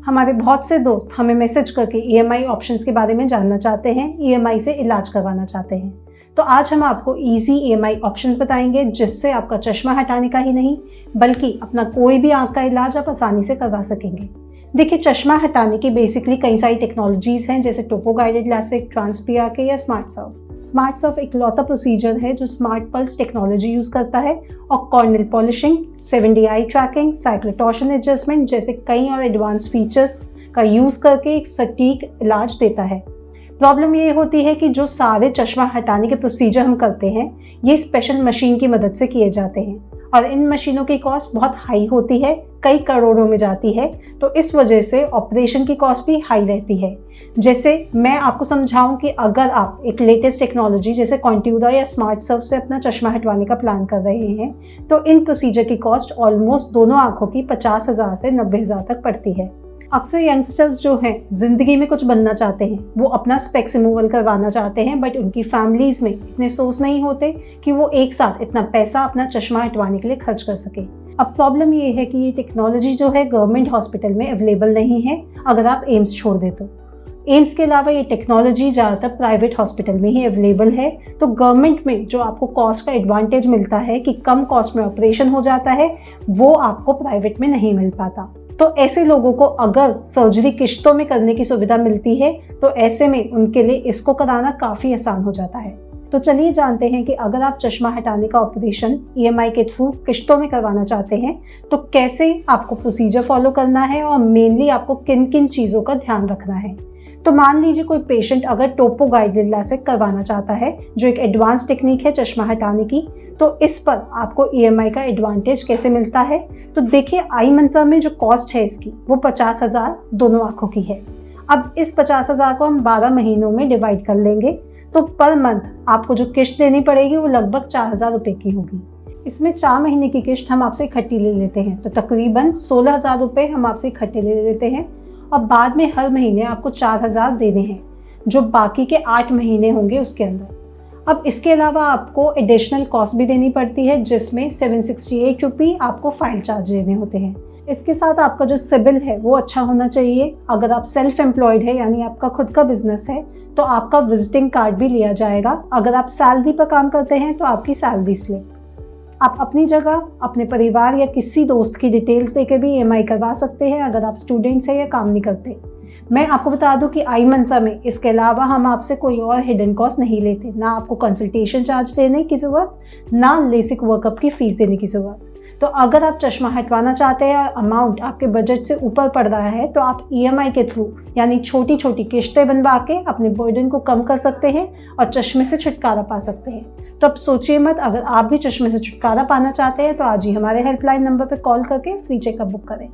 हमारे बहुत से दोस्त हमें मैसेज करके ईएमआई ऑप्शंस के बारे में जानना चाहते हैं, ईएमआई से इलाज करवाना चाहते हैं। तो आज हम आपको इजी ईएमआई ऑप्शंस बताएंगे जिससे आपका चश्मा हटाने का ही नहीं बल्कि अपना कोई भी आंख का इलाज आप आसानी से करवा सकेंगे। देखिए, चश्मा हटाने की बेसिकली कई सारी टेक्नोलॉजीज हैं, जैसे टोपो गाइडेड लासिक, ट्रांसपीआरके या स्मार्ट सर्फ। स्मार्ट सर्फ एक लौता प्रोसीजर है जो स्मार्ट पल्स टेक्नोलॉजी यूज़ करता है और कॉर्नियल पॉलिशिंग, 7D आई ट्रैकिंग, साइक्लोटॉर्शन एडजस्टमेंट जैसे कई और एडवांस फीचर्स का यूज़ करके एक सटीक इलाज देता है। प्रॉब्लम ये होती है कि जो सारे चश्मा हटाने के प्रोसीजर हम करते हैं ये स्पेशल मशीन की मदद से किए जाते हैं और इन मशीनों की कॉस्ट बहुत हाई होती है, कई करोड़ों में जाती है। तो इस वजह से ऑपरेशन की कॉस्ट भी हाई रहती है। जैसे मैं आपको समझाऊं कि अगर आप एक लेटेस्ट टेक्नोलॉजी जैसे कॉन्ट्यूरा या स्मार्ट सर्फ से अपना चश्मा हटवाने का प्लान कर रहे हैं तो इन प्रोसीजर की कॉस्ट ऑलमोस्ट दोनों आंखों की 50,000 से 90,000 तक पड़ती है। अक्सर यंगस्टर्स जो हैं ज़िंदगी में कुछ बनना चाहते हैं, वो अपना स्पेक्स रिमूवल करवाना चाहते हैं, बट उनकी फैमिलीज़ में इतने सोर्स नहीं होते कि वो एक साथ इतना पैसा अपना चश्मा हटवाने के लिए खर्च कर सके। अब प्रॉब्लम ये है कि ये टेक्नोलॉजी जो है गवर्नमेंट हॉस्पिटल में अवेलेबल नहीं है अगर आप एम्स छोड़ दे तो। एम्स के अलावा ये टेक्नोलॉजी ज़्यादातर प्राइवेट हॉस्पिटल में ही अवेलेबल है। तो गवर्नमेंट में जो आपको कॉस्ट का एडवांटेज मिलता है कि कम कॉस्ट में ऑपरेशन हो जाता है, वो आपको प्राइवेट में नहीं मिल पाता। तो ऐसे लोगों को अगर सर्जरी किश्तों में करने की सुविधा मिलती है तो ऐसे में उनके लिए इसको कराना काफ़ी आसान हो जाता है। तो चलिए जानते हैं कि अगर आप चश्मा हटाने का ऑपरेशन ईएमआई के थ्रू किश्तों में करवाना चाहते हैं तो कैसे आपको प्रोसीजर फॉलो करना है और मेनली आपको किन किन चीज़ों का ध्यान रखना है। तो मान लीजिए कोई पेशेंट अगर टोपो गाइडेड लासिक करवाना चाहता है जो एक एडवांस टेक्निक है चश्मा हटाने की, तो इस पर आपको ईएमआई का एडवांटेज कैसे मिलता है। तो देखिए, आई मंत्रा में जो कॉस्ट है इसकी वो 50,000 दोनों आंखों की है। अब इस 50,000 को हम 12 महीनों में डिवाइड कर लेंगे तो पर मंथ आपको जो किश्त देनी पड़ेगी वो लगभग 4,000 रुपये की होगी। इसमें 4 महीने की किश्त हम आपसे इकट्ठी ले लेते हैं तो तकरीबन 16,000 रुपये हम आपसे इकट्ठे ले लेते हैं और बाद में हर महीने आपको 4,000 देने हैं जो बाकी के 8 महीने होंगे उसके अंदर। अब इसके अलावा आपको एडिशनल कॉस्ट भी देनी पड़ती है जिसमें 768 रुपये आपको फाइल चार्ज देने होते हैं। इसके साथ आपका जो सिबिल है वो अच्छा होना चाहिए। अगर आप सेल्फ एम्प्लॉयड है यानी आपका खुद का बिजनेस है तो आपका विजिटिंग कार्ड भी लिया जाएगा। अगर आप सैलरी पर काम करते हैं तो आपकी सैलरी स्लिप। आप अपनी जगह अपने परिवार या किसी दोस्त की डिटेल्स देके भी ईएमआई करवा सकते हैं अगर आप स्टूडेंट्स हैं या काम नहीं करते। मैं आपको बता दूं कि आई मंत्रा में इसके अलावा हम आपसे कोई और हिडन कॉस्ट नहीं लेते, ना आपको कंसल्टेशन चार्ज देने की ज़रूरत, ना लेसिक वर्कअप की फ़ीस देने की ज़रूरत। तो अगर आप चश्मा हटवाना चाहते हैं और अमाउंट आपके बजट से ऊपर पड़ रहा है तो आप ईएमआई के थ्रू यानी छोटी छोटी किश्तें बनवा के अपने बर्डन को कम कर सकते हैं और चश्मे से छुटकारा पा सकते हैं। तो अब सोचिए मत, अगर आप भी चश्मे से छुटकारा पाना चाहते हैं तो आज ही हमारे हेल्पलाइन नंबर पर कॉल करके फ्री चेकअप बुक करें।